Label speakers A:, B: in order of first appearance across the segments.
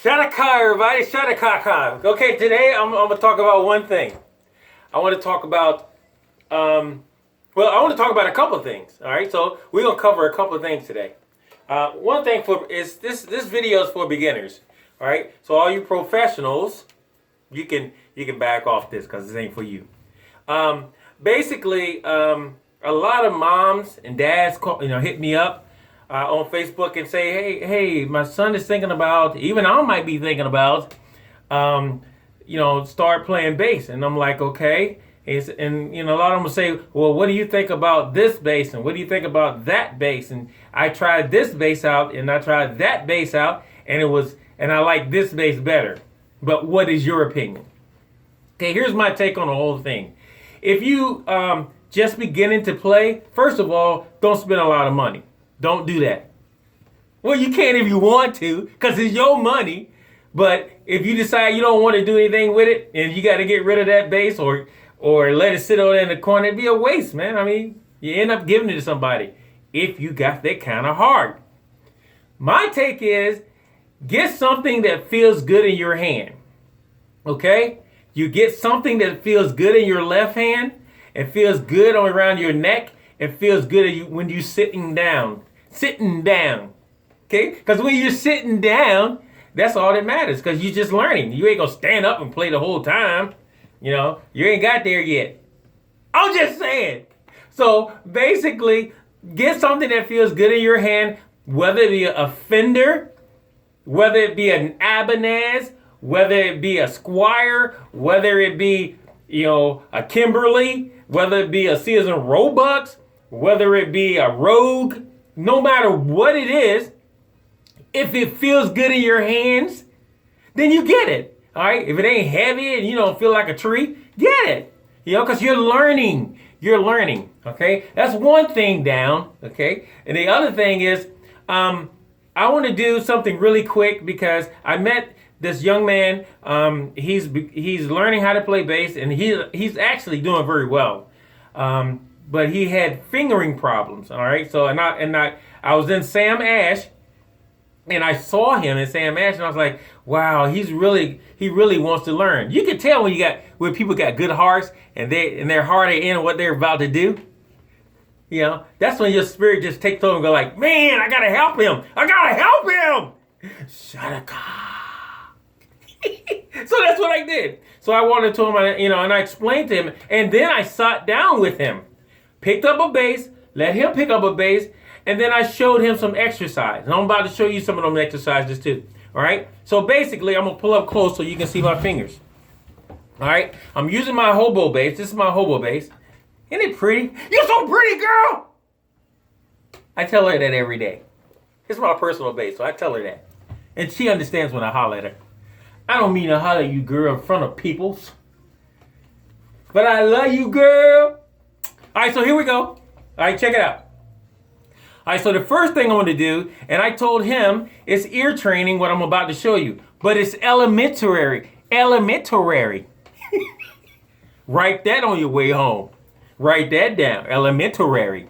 A: Shadaka, everybody, Shadaka. Okay, today I'm going to talk about one thing. I want to talk about, I want to talk about a couple of things. All right, so we're going to cover a couple of things today. One thing is this video is for beginners. All right, so all you professionals, you can back off this because this ain't for you. Basically, a lot of moms and dads hit me up on Facebook and say, hey, my son is thinking about, even I might be thinking about, start playing bass. And I'm like, okay. And a lot of them will say, well, what do you think about this bass? And what do you think about that bass? And I tried this bass out and I tried that bass out and I like this bass better. But what is your opinion? Okay, here's my take on the whole thing. If you just beginning to play, first of all, don't spend a lot of money. Don't do that. Well, you can if you want to, because it's your money. But if you decide you don't want to do anything with it, and you got to get rid of that bass or let it sit over there in the corner, it'd be a waste, man. I mean, you end up giving it to somebody if you got that kind of heart. My take is get something that feels good in your hand. Okay? You get something that feels good in your left hand and feels good around your neck and feels good when you're sitting down. Sitting down. Okay? Because when you're sitting down, that's all that matters because you're just learning. You ain't going to stand up and play the whole time. You ain't got there yet. I'm just saying. So basically, get something that feels good in your hand, whether it be a Fender, whether it be an Ibanez, whether it be a Squire, whether it be, a Kimberly, whether it be a Sears and Roebuck, whether it be a Rogue, no matter what it is, if it feels good in your hands, then you get it. All right. If it ain't heavy and you don't feel like a tree, get it. Because you're learning. You're learning. Okay. That's one thing down. Okay. And the other thing is, I want to do something really quick because I met this young man. He's learning how to play bass and he's actually doing very well. But he had fingering problems. All right. So I was in Sam Ash. And I saw him in Sam Ash, and I was like, "Wow, he really wants to learn." You can tell when people got good hearts, and their heart are in what they're about to do. That's when your spirit just takes over and go like, "Man, I gotta help him! I gotta help him!" Shadaka. So that's what I did. So I wanted to him, and I explained to him, and then I sat down with him, picked up a bass, let him pick up a bass. And then I showed him some exercise. And I'm about to show you some of them exercises too. All right. So basically, I'm going to pull up close so you can see my fingers. All right. I'm using my hobo bass. This is my hobo bass. Isn't it pretty? You're so pretty, girl. I tell her that every day. It's my personal bass, so I tell her that. And she understands when I holler at her. I don't mean to holler at you, girl, in front of peoples. But I love you, girl. All right. So here we go. All right. Check it out. All right, so the first thing I want to do, and I told him, it's ear training, what I'm about to show you. But it's elementary. Elementary. Write that on your way home. Write that down. Elementary.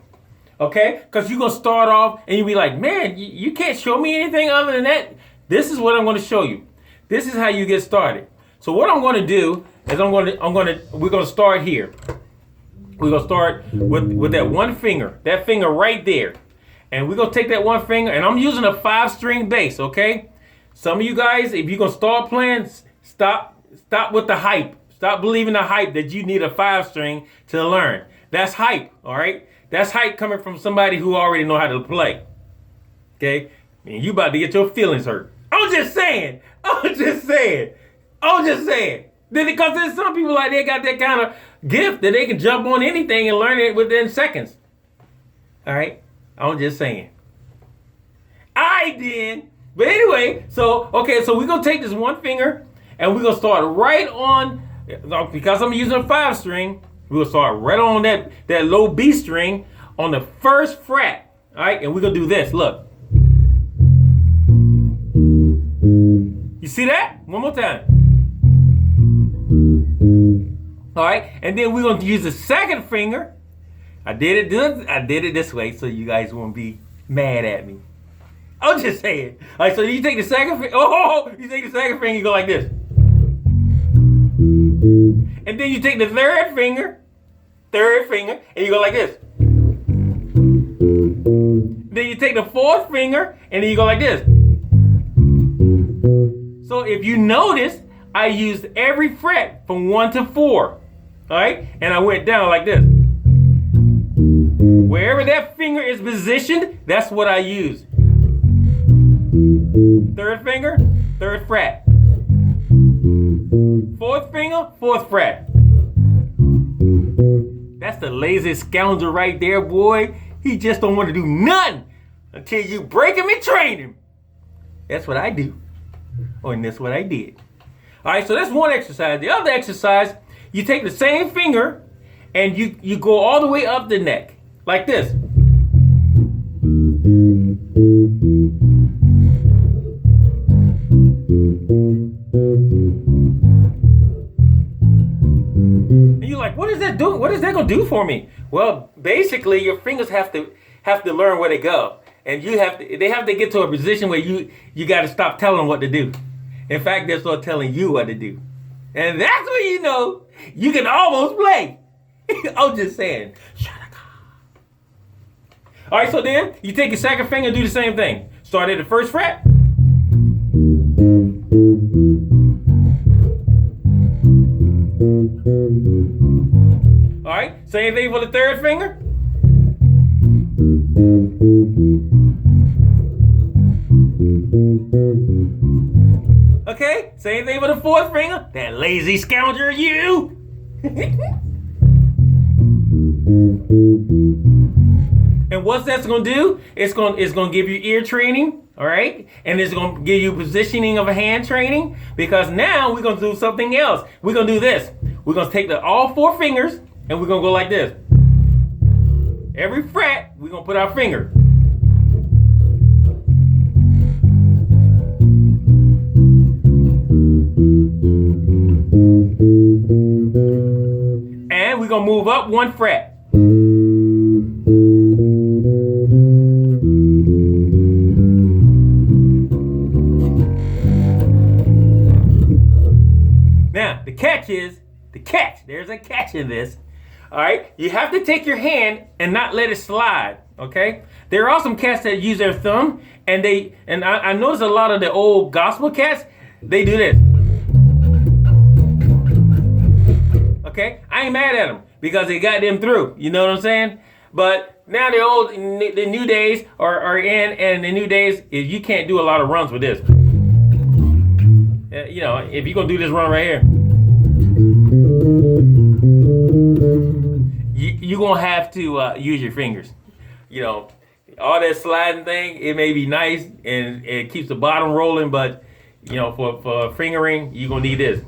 A: Okay? Because you're going to start off and you'll be like, man, you can't show me anything other than that. This is what I'm going to show you. This is how you get started. So what I'm going to do is we're going to start here. We're going to start with that one finger. That finger right there. And we're going to take that one finger, and I'm using a 5-string bass, okay? Some of you guys, if you're going to start playing, stop with the hype. Stop believing the hype that you need a 5-string to learn. That's hype, all right? That's hype coming from somebody who already know how to play, okay? And you about to get your feelings hurt. I'm just saying. Because there's some people like they got that kind of gift that they can jump on anything and learn it within seconds, all right? I'm just saying. I did. But anyway, so we're going to take this one finger and we're going to start right on, because I'm using a 5-string, we're going to start right on that low B string on the first fret. All right, and we're going to do this. Look. You see that? One more time. All right, and then we're going to use the second finger. I did it this way so you guys won't be mad at me. I'm just saying. All right, so you take the second finger. Oh, you take the second finger, you go like this. And then you take the third finger, and you go like this. Then you take the fourth finger, and then you go like this. So if you notice, I used every fret from 1 to 4. All right? And I went down like this. Wherever that finger is positioned, that's what I use. Third finger, third fret. Fourth finger, fourth fret. That's the laziest scoundrel right there, boy. He just don't want to do nothing until you break him and train him. That's what I do. Oh, and that's what I did. All right, so that's one exercise. The other exercise, you take the same finger and you go all the way up the neck, like this. And you're like, what is that doing? What is that gonna do for me? Well, basically, your fingers have to learn where to go, and they have to get to a position where you got to stop telling them what to do. In fact, they'll start telling you what to do, and that's when you know you can almost play. I'm just saying. All right, so then you take your second finger and do the same thing. Start at the first fret. All right, same thing for the third finger. Okay, same thing for the fourth finger. That lazy scoundrel, you. And what that's gonna do? It's gonna give you ear training, all right, and it's gonna give you positioning of a hand training. Because now we're gonna do something else. We're gonna do this. We're gonna take all 4 fingers and we're gonna go like this. Every fret, we're gonna put our finger. And we're gonna move up 1 fret. Now, there's a catch in this. All right, you have to take your hand and not let it slide. Okay, there are some cats that use their thumb, and I notice a lot of the old gospel cats, they do this. Okay, I ain't mad at them because they got them through. You know what I'm saying? But now the new days are in, and the new days is you can't do a lot of runs with this. You know, if you're gonna do this run right here, you're gonna have to use your fingers. You know, all that sliding thing, it may be nice and it keeps the bottom rolling, but you know, for fingering, you're gonna need this.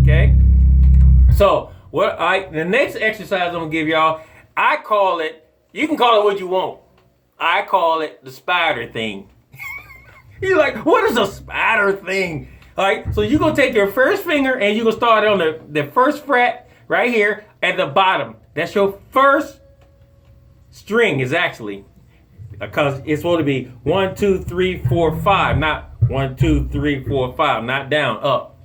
A: Okay, so the next exercise I'm gonna give y'all, I call it, you can call it what you want. I call it the spider thing. You're like, what is a spider thing? All right, so you're going to take your first finger and you're going to start on the first fret right here at the bottom. That's your first string is actually, because it's supposed to be 1, 2, 3, 4, 5, not 1, 2, 3, 4, 5, not down, up.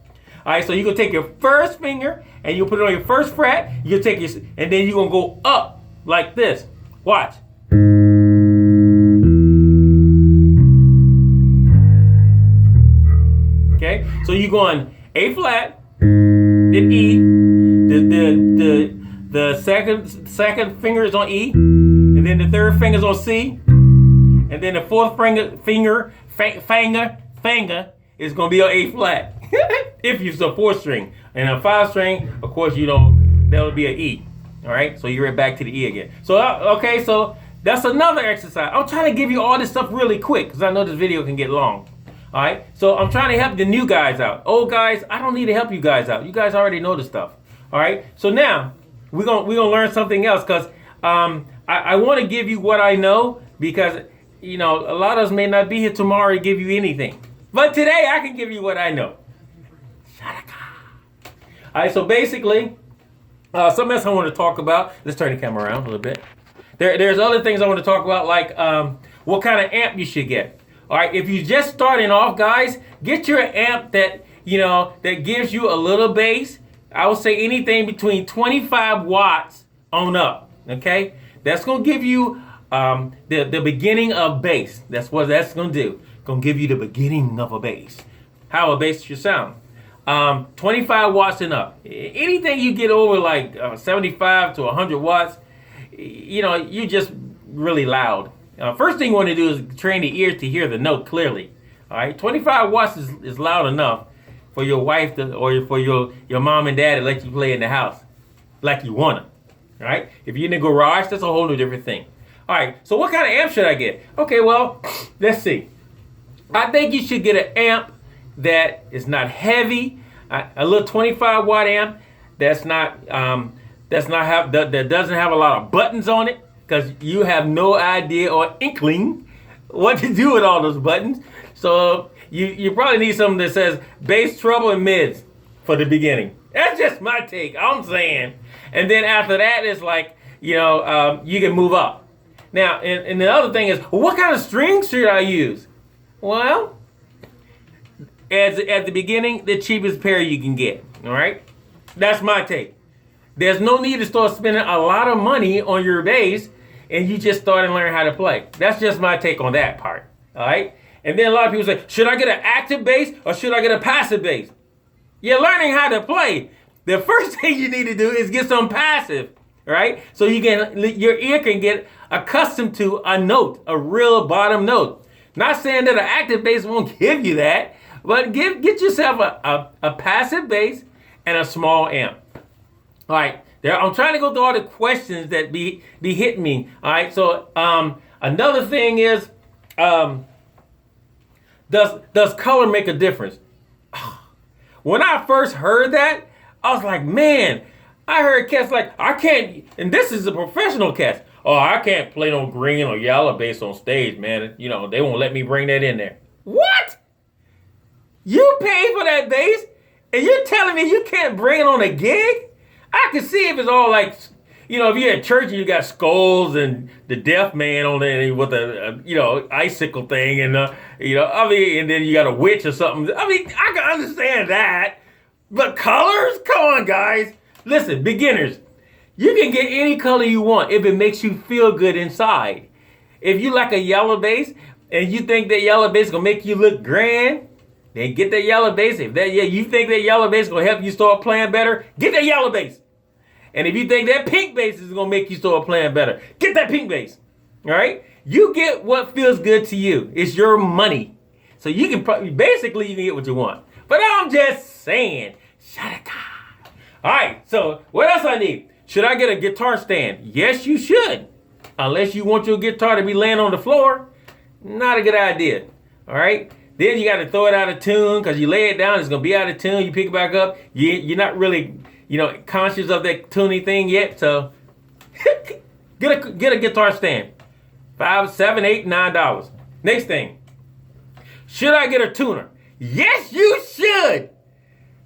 A: All right, so you're going to take your first finger and you'll put it on your first fret. You'll take and then you're going to go up like this. Watch. Okay, so you're going A flat, then E, the second finger is on E, and then the third finger is on C, and then the fourth finger is going to be on A flat. If you're a 4-string, and a 5-string, of course that'll be an E. All right, so you're right back to the E again. So okay, so that's another exercise. I'm trying to give you all this stuff really quick because I know this video can get long. All right, so I'm trying to help the new guys out. Old guys, I don't need to help you guys out. You guys already know the stuff. All right, so now we're gonna learn something else because I want to give you what I know because you know a lot of us may not be here tomorrow to give you anything, but today I can give you what I know. All right, so basically, Something else I want to talk about. Let's turn the camera around a little bit. There's other things I want to talk about, like what kind of amp you should get. All right, if you're just starting off, guys, get your amp that that gives you a little bass. I would say anything between 25 watts on up. Okay, that's gonna give you the beginning of bass. That's what that's gonna do. Gonna give you the beginning of a bass. How a bass should sound. 25 watts and up. Anything you get over like 75 to 100 watts, you're just really loud. First thing you want to do is train the ears to hear the note clearly. All right, 25 watts is loud enough for your wife or for your mom and dad to let you play in the house like you want to. All right, if you're in the garage, that's a whole new different thing. All right, so what kind of amp should I get? Okay, well, let's see. I think you should get an amp that is not heavy, a little 25 watt amp that doesn't have a lot of buttons on it, because you have no idea or inkling what to do with all those buttons. So you probably need something that says bass, treble, and mids for the beginning. That's just my take. I'm saying, and then after that, it's like you can move up. Now, and the other thing is, what kind of strings should I use? Well, at the beginning, the cheapest pair you can get. All right, that's my take. There's no need to start spending a lot of money on your bass, and you just start and learn how to play. That's just my take on that part. All right, and then a lot of people say, should I get an active bass or should I get a passive bass? You're learning how to play. The first thing you need to do is get some passive, right? So your ear can get accustomed to a note, a real bottom note. Not saying that an active bass won't give you that, but get yourself a passive bass and a small amp. All right, I'm trying to go through all the questions that be hitting me. All right, so another thing is, does color make a difference? When I first heard that, I was like, man, I heard cats like, I can't, and this is a professional cat. Oh, I can't play no green or yellow bass on stage, man. They won't let me bring that in there. What? You paid for that bass, and you're telling me you can't bring it on a gig? I can see if it's all like, if you're at church and you got skulls and the deaf man on there with a icicle thing and, and then you got a witch or something. I mean, I can understand that. But colors? Come on, guys. Listen, beginners, you can get any color you want if it makes you feel good inside. If you like a yellow bass and you think that yellow bass is going to make you look grand, then get that yellow bass. If you think that yellow bass is going to help you start playing better, get that yellow bass. And if you think that pink bass is going to make you start playing better, get that pink bass. All right? You get what feels good to you. It's your money. So you can basically you can get what you want. But I'm just saying, shadaka. All right, so what else I need? Should I get a guitar stand? Yes, you should. Unless you want your guitar to be laying on the floor. Not a good idea. All right? Then you got to throw it out of tune because you lay it down, it's going to be out of tune. You pick it back up. You're not really, conscious of that tuning thing yet. So get a guitar stand. $5, $7, $8, $9. Next thing. Should I get a tuner? Yes, you should.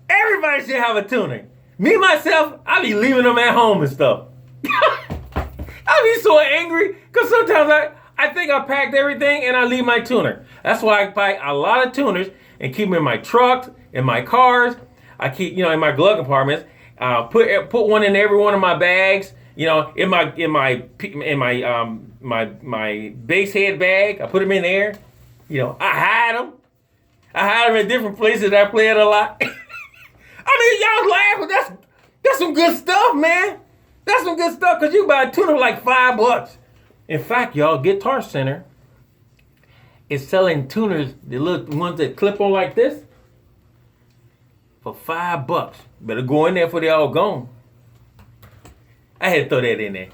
A: Everybody should have a tuner. Me, myself, I be leaving them at home and stuff. I be so angry because sometimes I think I packed everything and I leave my tuner. That's why I buy a lot of tuners and keep them in my trucks, in my cars. I keep, in my glove compartments. Put one in every one of my bags. In my bass head bag. I put them in there. I hide them. I hide them in different places that I play it a lot. I mean, y'all laugh, but that's some good stuff, man. That's some good stuff because you buy a tuner for like $5. In fact, y'all, Guitar Center is selling tuners, the little ones that clip on like this, for $5. Better go in there before they all gone. I had to throw that in there.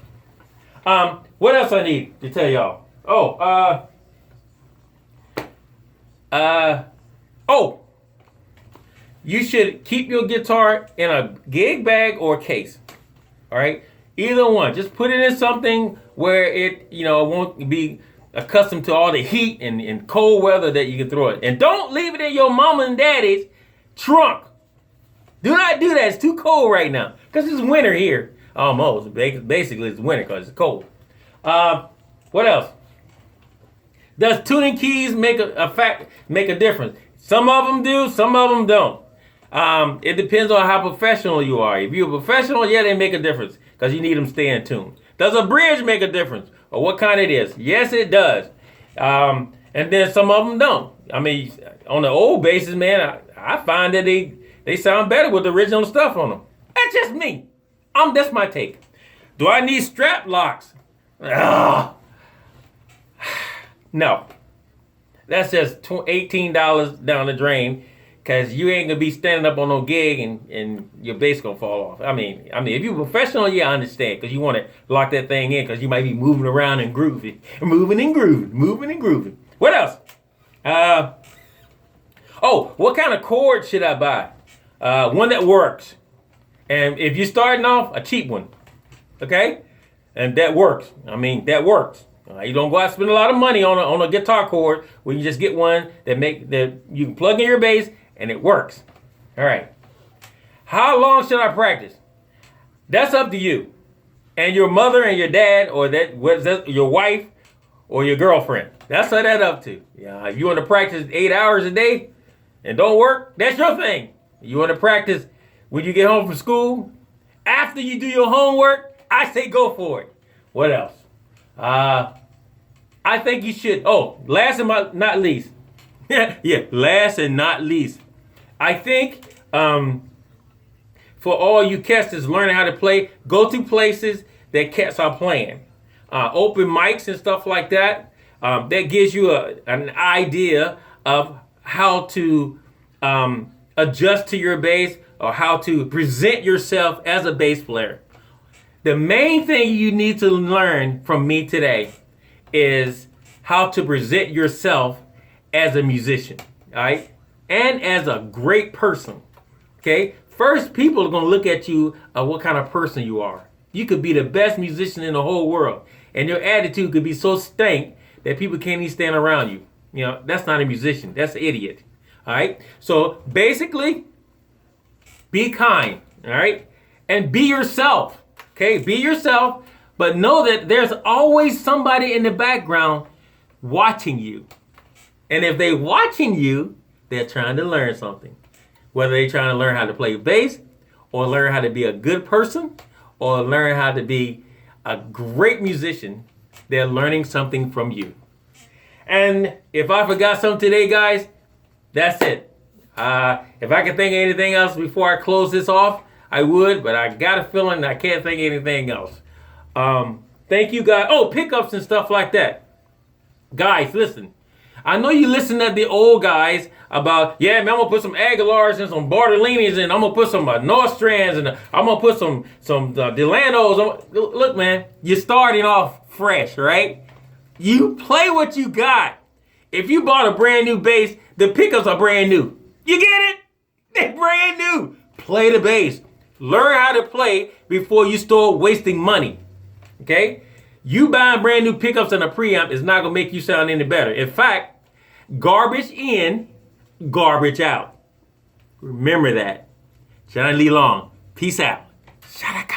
A: What else I need to tell y'all? You should keep your guitar in a gig bag or case. All right? Either one. Just put it in something where it, won't be accustomed to all the heat and cold weather that you can throw it. And don't leave it in your mama and daddy's trunk. Do not do that. It's too cold right now because it's winter here. Almost. Basically, it's winter because it's cold. What else? Does tuning keys make a difference? Some of them do. Some of them don't. It depends on how professional you are. If you're a professional, yeah, they make a difference because you need them staying tuned. Does a bridge make a difference? Or what kind it is? Yes, it does. And then some of them don't. I mean, on the old basses, man, I find that they sound better with the original stuff on them. That's just me. That's my take. Do I need strap locks? Ugh. No. That's just $18 down the drain because you ain't going to be standing up on no gig and your bass going to fall off. I mean, if you're professional, yeah, I understand because you want to lock that thing in because you might be moving around and grooving. Moving and grooving. What else? What kind of cord should I buy? One that works. And if you're starting off, a cheap one. Okay? And that works. That works. You don't go out and spend a lot of money on a guitar cord when you just get one that you can plug in your bass and it works. All right. How long should I practice? That's up to you. And your mother and your dad or your wife or your girlfriend. That's what that's up to. Yeah, if you want to practice 8 hours a day and don't work, that's your thing. You want to practice when you get home from school, after you do your homework, I say go for it. What else? I think you should. Last and not least. Last and not least. I think for all you cats that's learning how to play, go to places that cats are playing. Open mics and stuff like that. That gives you an idea of how to adjust to your bass or how to present yourself as a bass player. The main thing you need to learn from me today is how to present yourself as a musician, all right? And as a great person, okay? First, people are going to look at you what kind of person you are. You could be the best musician in the whole world, and your attitude could be so stank that people can't even stand around you. You know, that's not a musician. That's an idiot, all right? So basically, be kind, all right? And be yourself, okay? Be yourself, but know that there's always somebody in the background watching you. And if they're watching you, they're trying to learn something. Whether they're trying to learn how to play bass, or learn how to be a good person, or learn how to be a great musician, they're learning something from you. And if I forgot something today, guys, that's it. If I could think of anything else before I close this off, I would, but I got a feeling I can't think of anything else. Thank you, guys. Pickups and stuff like that. Guys, listen. I know you listen to the old guys about, man, I'm going to put some Aguilars and some Bartolinis and I'm going to put some Nostrands and I'm going to put some Delanos. Look, man, you're starting off fresh, right? You play what you got. If you bought a brand new bass, the pickups are brand new. You get it? They're brand new. Play the bass. Learn how to play before you start wasting money. Okay? You buying brand new pickups and a preamp is not going to make you sound any better. In fact, garbage in, garbage out. Remember that. Johnny Lee Long. Peace out. Shadaka.